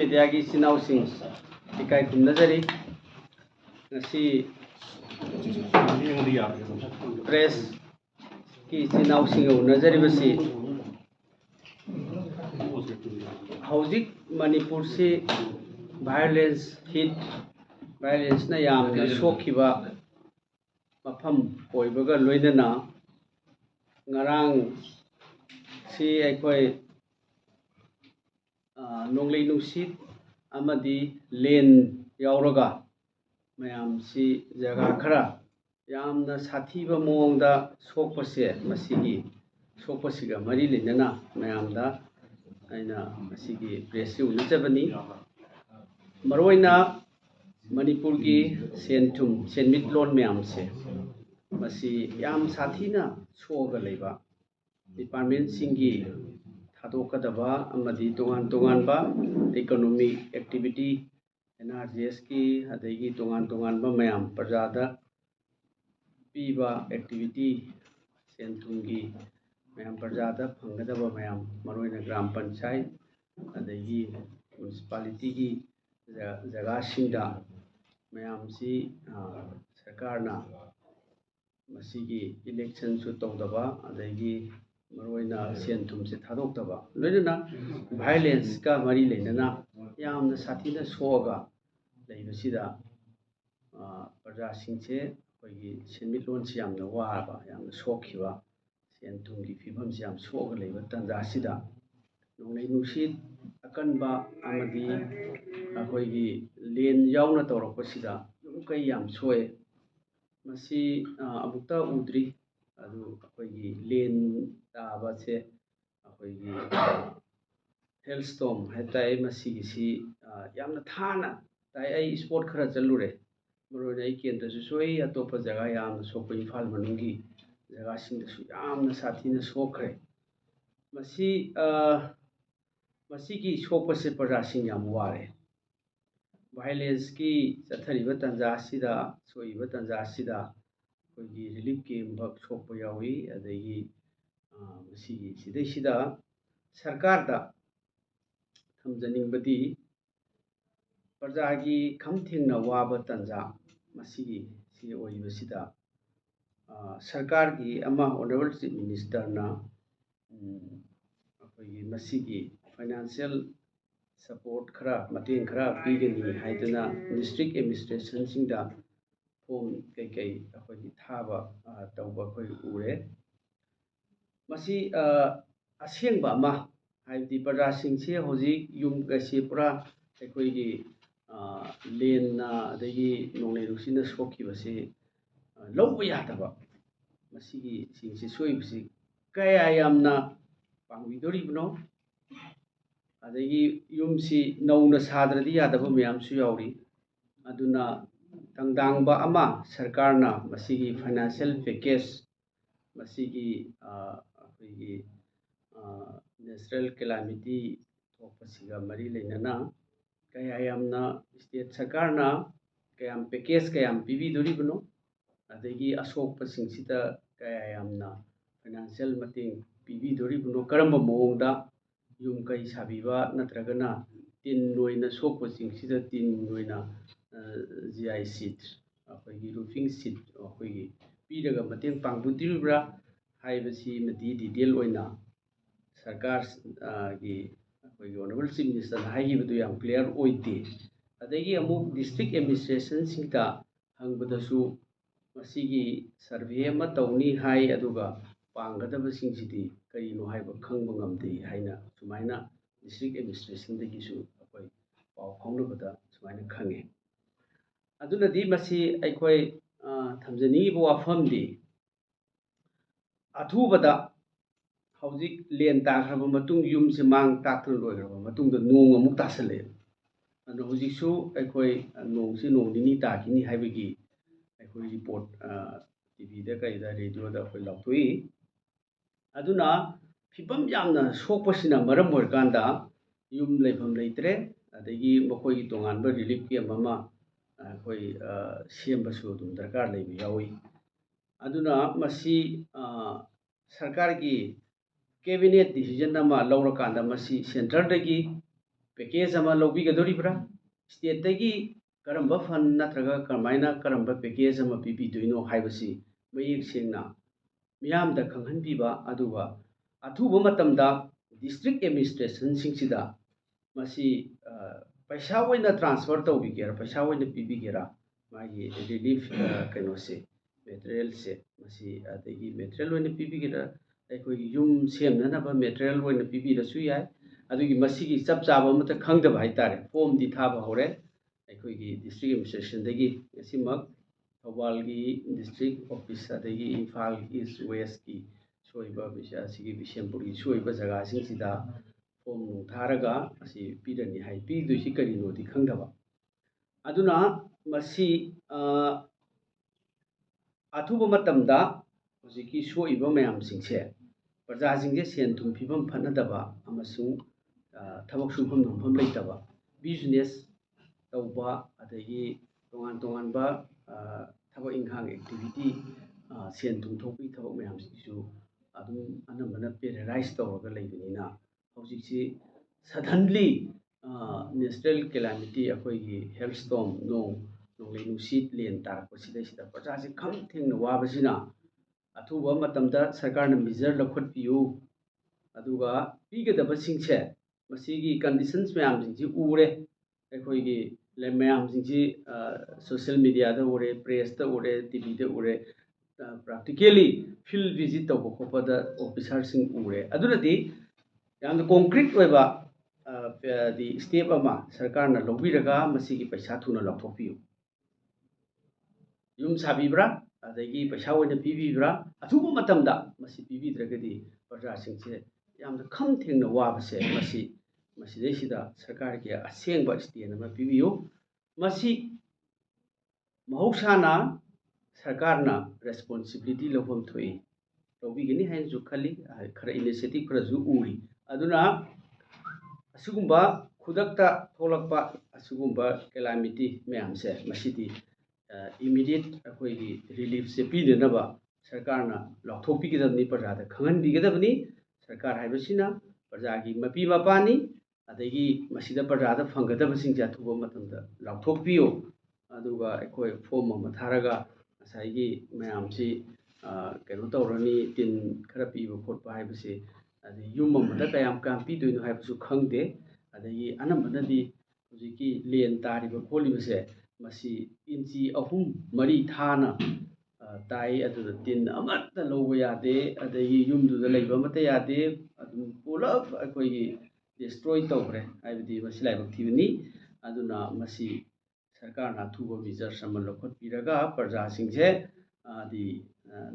मीडियागी इचिनाउसिंग इकाई खुमनजरी ngasi press ki ichinausing unajari basi hauzik manipur se violence na yamna sokhiba mafam oibaga loidana ngarang si aikoi nonglei nusit amadi len yauraga mayam si jaga khara yamna sathiba moongda sokpase masigi sokpasiga mari lenana mayamda aina masigi press unajabani maroina manipur gi senthum senmit lon mayam se masi yam sathina soga leiba department singi thadokadaba amadi tongan ba economic activity NRGS ki adagi tongan ba mayam prajada piba activity senthumgi mayam prajada phangadaba mayam maroina gram panchayat adagi municipality gi jaga singda mayam si sarkarna masigi election su tawdaba adagi maroina senthum se thadokdaba loina violence ka mari lenana yamna sathina soga leibasida praja singse koigi senmitlon si yamna waba yamna sokhiba senthumgi fibam si yam soga leiba tanja sida nonglei nusit akanba amadi koigi len yauna tawrakpasida yumkai yam soe masi amukta udri adu koigi len taba se koigi hailstorm hatai masigi si yamna thana tai ai sport khara chalure maroina ai kendra su soi atopa jaga yamna sokpa imphal manungi jaga sing su yamna sathina sokre masigi sokpase praja sing yam ware violence ki chathariba tanja sida soiba tanja sida koigi relief camp bak sokpa yawi adagi masigi sidai sida sarkar da thamjaningbadi prajagi khamthengna waba tanja masigi si oibasida sarkar gi ama honorable chief minister na koigi masigi financial support khara mateng khara pigani haidana district administration singda form kai koigi thaba tawba koi ure masi asengba ama haibdi praja singse hoji yum gasi pura koigi len na adagi nonglei rusina sokhibase lawba yadaba masigi singse soibasi kaya yamna pangvidoribno adagi yumsi nauna sadradi yadaba mayamsu yauri aduna tangdangba ama sarkarna masigi financial package masigi koigi natural calamity thokpasiga mari leinana kaya yamna state sarkarna kayam package kayam pibidoribno adagi asokpa singsida kaya yamna financial mateng pibidoribno karamba moongda yum kai sabiba natragana tin noina sokpa singsida tin noina GI sheet koigi roofing sheet koigi piraga mateng pangbudiribra haibasi madi detail oina sarkar gi koigi honorable chief minister haigibadu yam clear oite adagi amuk district administration singda hangbadasu masigi survey ama tawni hai aduga panggadaba singsidi karino haiba khangba ngamde haina sumaina district administration dagisu akoi pau phaunabada sumaina khange adunadi masi aikoi thamjani bo wafamdi athubada hauzik len tagraba matung yumse mang taktuna loigraba matungda nong amuk tasale anu hujiksu aikoi nongsi nong nini takini haibagi aikoi report TV da kaida radio da akoi lautoi aduna fibam yamna sokpasina maram oirkanda yum leifam leitre adagi makhoi tonganba relief camp ama akoi sembasu dum darkar leibi yawi aduna masi सरकारगी cabinet decision अमा लौरकांदा मसी सेंट्रलदगी package अमा लौबिगदोरिब्रा स्टेटदगी Karamba fund नत्रगा करमाइना Karamba package अमा पीबीदोइनो हाइबसी मयेक सेंगना मियामदा खंगहनबीबा अदुगा अथुबा मतमदा district administration सिंगसिदा मसी पैसा ओइना transfer तौबिगेरा पैसा ओइना पीबीगेरा मागी relief कनोसे material से मसी अदगी material ओइना पीबीगेरा अखोई युम सेमननबा मेटेरियल ओइना पीबीरसु याय अदुगी मसीगी चप चाबा मत खंगदबा हाइतारे फॉर्म दी थाबा होरे अखोई डिस्ट्रिक्ट एडमिनिस्ट्रेशन दगी यसिमक थौबालगी डिस्ट्रिक्ट ऑफिस अदगी इम्फाल ईस्ट वेस्ट की सोइबा बिशा सिगी बिशेमपुरी सोइबा जगह सिंगसिदा फॉर्म नु थारगा असि पीरनी हाइ पीदुसि करिनो दी खंगदबा अदुना मसी अथुबा मतमदा हुजिकी सोइबा मयाम सिंगसे प्रजा सिंगसे सेन थुम फिबम फनदबा अमसुंग थबक सुफम नोंफम लेतबा बिजनेस तौबा अदगी तोंगान तोंगानबा थबक इंखांग एक्टिविटी सेन थुम थोपी थबक मयाम सिंगसु अदुम अनमना पेरालाइज तौरगा लेबनिना हौजिकसी सडनली नेशनल कैलामिटी अखोई हेल्थ स्टॉर्म नोंगले नुसीत लेन तारपसिदा प्रजा से खम थेंगना वाबसिना अथुबा मतमदा सरकारना मेजर लखोटपियु अदुगा पीगदबा सिंगसे मसीगी कंडीशंस मयाम सिंगसी उरे अखोई मयाम सिंगसी सोशल मीडिया दा उरे प्रेस दा उरे टीवी दा उरे प्रैक्टिकली फील्ड विजिट तब खोपदा ऑफिसर सिंग उरे अदुनदी याम कॉन्क्रीट ओइबा दी स्टेप अमा सरकारना लौबिरगा मसीगी पैसा थुना लौथोपियु युम साबिब्रा अदगी पैसा ओइना पीबीब्रा अथुबा मतमदा मसी पीबीद्रगदी प्रजा सिंगसे याम खम थेंगना वाबसे मसी मसीदैसिदा सरकार के असेंगबा स्टेन अमा पीबियु मसी महौसाना सरकारना रेस्पॉन्सिबिलिटी लौफम थोई लौबिगनी हाइन जु खली खरा इनिशिएटिव खरा जु उरी अदुना असुगुंबा खुदकता थोलकपा असुगुंबा कैलामिटी मयामसे मसीदी इमीडिएट अखोई रिलीफ से पीदनबा सरकारना लौथोपीगदबनी प्रजादा खंगनबीगदबनी सरकार हाइबसिना प्रजागी मपी मपानी अदगी मसीदा प्रजादा फंगदबसिंग अथुबा मतमदा लौथोपीयो अदुगा अखोई फॉर्म अमा थारगा असाइगी मयामसी कनो तौरनी तिन खरा पीबा खोटपा हाइबसे अदगी युम अमदा कयाम काम पीदोइनो हाइबसु खंगदे अदगी अनंबनदी हुजिकी लेन तारिबा खोलिबसे मसी इंची अहुम मरी थाना ताई अदुदा तिन अमत्ता लौबा यादे अदगी युमदुदा लैबा अमत्ता यादे अदुम पुलप अखोई डिस्ट्रॉय तौरे हाइबदी मसी लाइबक थिबनी अदुना मसी सरकारना अथुबा मेजर्स अमा लौखोटपीरगा प्रजा सिंगसे दी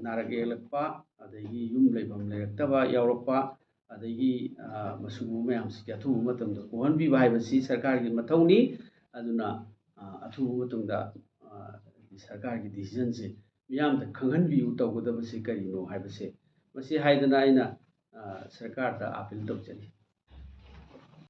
नारक येलकपा अदगी युम लैबम लैरक्तबा यावरकपा अदगी मसुगु मयामसी अथुबा मतमदा कोहनबीबा हाइबसी सरकारगी मथौनी अदुना अथुबा मतमदा सरकारगी डिसीजन से मियामदा खंगहनबीयु तौगदबसे करिनो हाइबसे मसी हाइदना आइना सरकारदा अपील तौजरी।